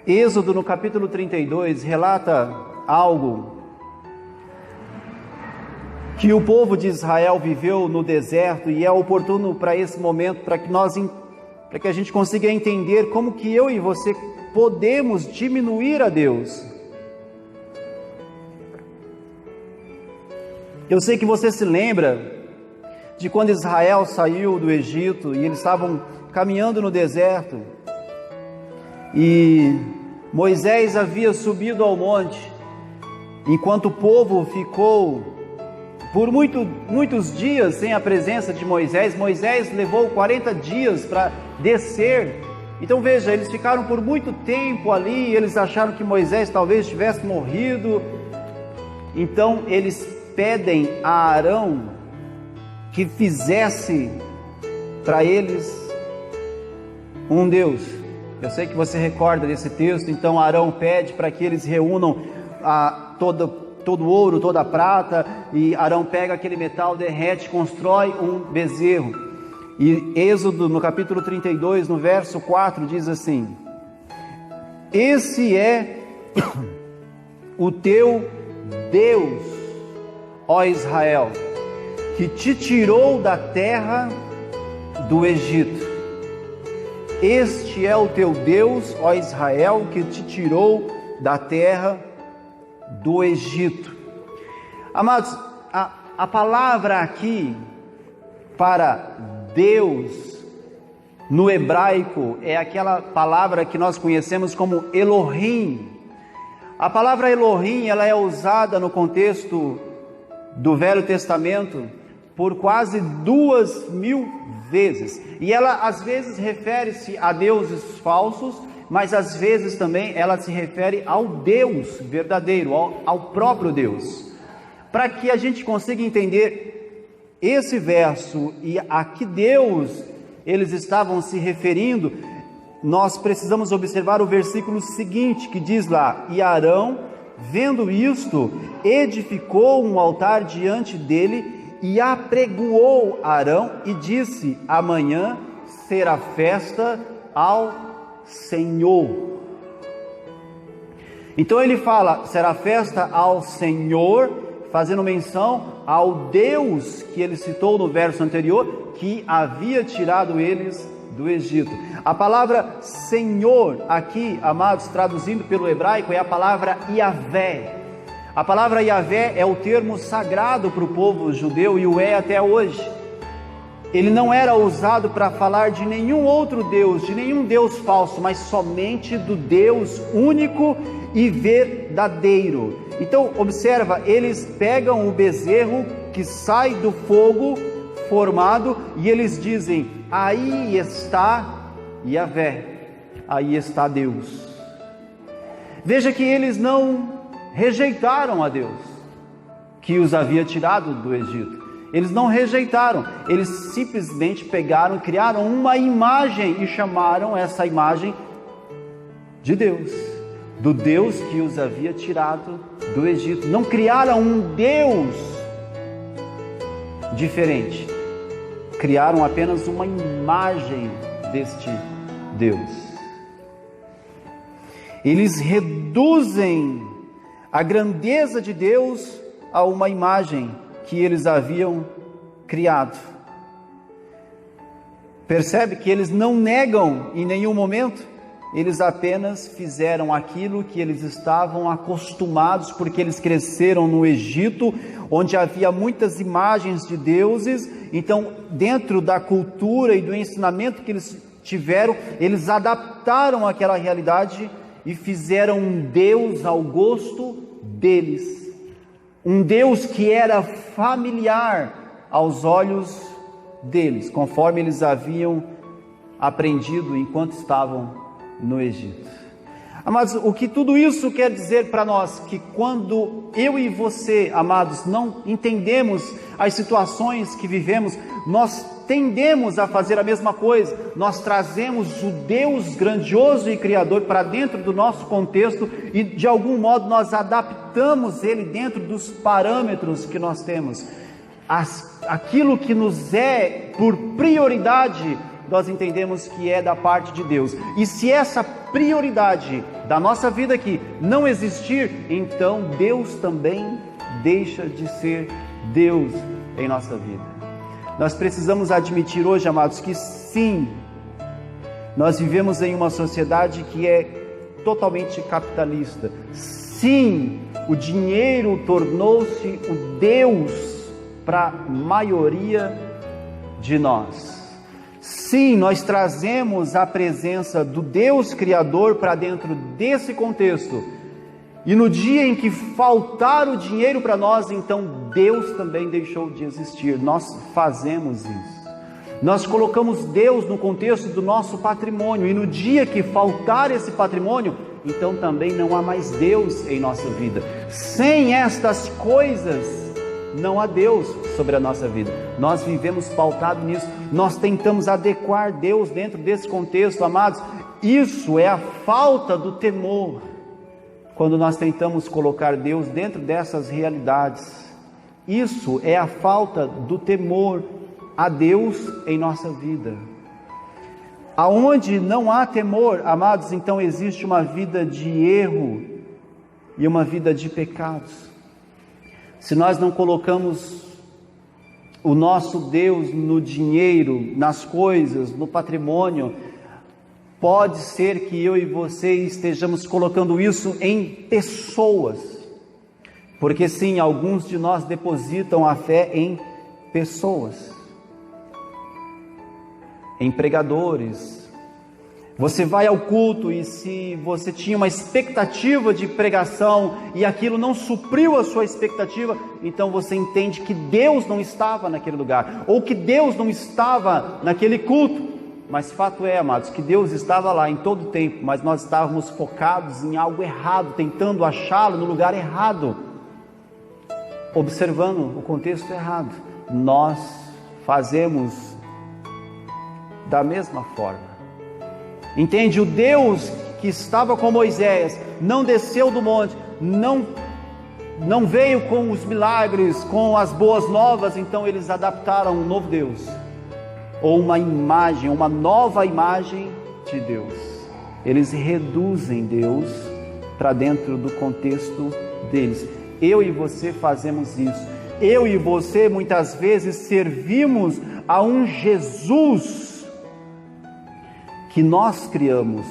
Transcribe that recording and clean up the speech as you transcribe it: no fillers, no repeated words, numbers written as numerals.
Êxodo, no capítulo 32, relata algo que o povo de Israel viveu no deserto, e é oportuno para esse momento, para que a gente consiga entender como que eu e você podemos diminuir a Deus. Eu sei que você se lembra de quando Israel saiu do Egito e eles estavam caminhando no deserto, e Moisés havia subido ao monte, enquanto o povo ficou por muitos dias sem a presença de Moisés. Moisés levou 40 dias para descer. Então veja, eles ficaram por muito tempo ali, eles acharam que Moisés talvez tivesse morrido. Então eles pedem a Arão que fizesse para eles um Deus. Eu sei que você recorda desse texto. Então Arão pede para que eles reúnam todo o ouro, toda a prata, e Arão pega aquele metal, derrete, constrói um bezerro. E Êxodo, no capítulo 32, no verso 4, diz assim: esse é o teu Deus, ó Israel, que te tirou da terra do Egito. Este é o teu Deus, ó Israel, que te tirou da terra do Egito. Amados, a palavra aqui para Deus no hebraico é aquela palavra que nós conhecemos como Elohim. A palavra Elohim, ela é usada no contexto do Velho Testamento por quase 2000 vezes, e ela às vezes refere-se a deuses falsos, mas às vezes também ela se refere ao Deus verdadeiro, ao próprio Deus. Para que a gente consiga entender esse verso e a que Deus eles estavam se referindo, nós precisamos observar o versículo seguinte, que diz lá: e Arão, vendo isto, edificou um altar diante dele e apregoou Arão e disse: amanhã será festa ao Senhor. Então ele fala, será festa ao Senhor, fazendo menção ao Deus que ele citou no verso anterior, que havia tirado eles do Egito. A palavra Senhor aqui, amados, traduzindo pelo hebraico, é a palavra Yahvé. A palavra Yahvé é o termo sagrado para o povo judeu e o é até hoje. Ele não era usado para falar de nenhum outro Deus, de nenhum Deus falso, mas somente do Deus único e verdadeiro. Então observa, eles pegam o bezerro que sai do fogo formado e eles dizem: aí está Yahvé, aí está Deus. Veja que eles não rejeitaram a Deus que os havia tirado do Egito. Eles não rejeitaram, eles simplesmente pegaram, criaram uma imagem e chamaram essa imagem de Deus, do Deus que os havia tirado do Egito. Não criaram um Deus diferente, criaram apenas uma imagem deste Deus. Eles reduzem a grandeza de Deus a uma imagem que eles haviam criado. Percebe que eles não negam em nenhum momento, eles apenas fizeram aquilo que eles estavam acostumados, porque eles cresceram no Egito, onde havia muitas imagens de deuses. Então, dentro da cultura e do ensinamento que eles tiveram, eles adaptaram aquela realidade e fizeram um Deus ao gosto deles, um Deus que era familiar aos olhos deles, conforme eles haviam aprendido enquanto estavam no Egito. Amados, o que tudo isso quer dizer para nós? Que quando eu e você, amados, não entendemos as situações que vivemos, nós tendemos a fazer a mesma coisa. Nós trazemos o Deus grandioso e criador para dentro do nosso contexto e de algum modo nós adaptamos ele dentro dos parâmetros que nós temos. Aquilo que nos é por prioridade, nós entendemos que é da parte de Deus. E se essa prioridade da nossa vida aqui não existir, então Deus também deixa de ser Deus em nossa vida. Nós precisamos admitir hoje, amados, que sim, nós vivemos em uma sociedade que é totalmente capitalista. Sim, o dinheiro tornou-se o Deus para a maioria de nós. Sim, nós trazemos a presença do Deus Criador para dentro desse contexto. E no dia em que faltar o dinheiro para nós, então Deus também deixou de existir. Nós fazemos isso. Nós colocamos Deus no contexto do nosso patrimônio. E no dia que faltar esse patrimônio, então também não há mais Deus em nossa vida. Sem estas coisas, não há Deus sobre a nossa vida. Nós vivemos pautado nisso. Nós tentamos adequar Deus dentro desse contexto, amados. Isso é a falta do temor. Quando nós tentamos colocar Deus dentro dessas realidades, isso é a falta do temor a Deus em nossa vida. Aonde não há temor, amados, então existe uma vida de erro e uma vida de pecados. Se nós não colocamos o nosso Deus no dinheiro, nas coisas, no patrimônio, pode ser que eu e você estejamos colocando isso em pessoas, porque sim, alguns de nós depositam a fé em pessoas, em pregadores. Você vai ao culto e se você tinha uma expectativa de pregação e aquilo não supriu a sua expectativa, então você entende que Deus não estava naquele lugar, ou que Deus não estava naquele culto. Mas fato é, amados, que Deus estava lá em todo o tempo, mas nós estávamos focados em algo errado, tentando achá-lo no lugar errado, observando o contexto errado. Nós fazemos da mesma forma. Entende? O Deus que estava com Moisés não desceu do monte, não veio com os milagres, com as boas novas, então eles adaptaram um novo Deus, ou uma imagem, uma nova imagem de Deus. Eles reduzem Deus para dentro do contexto deles. Eu e você fazemos isso. Eu e você muitas vezes servimos a um Jesus que nós criamos,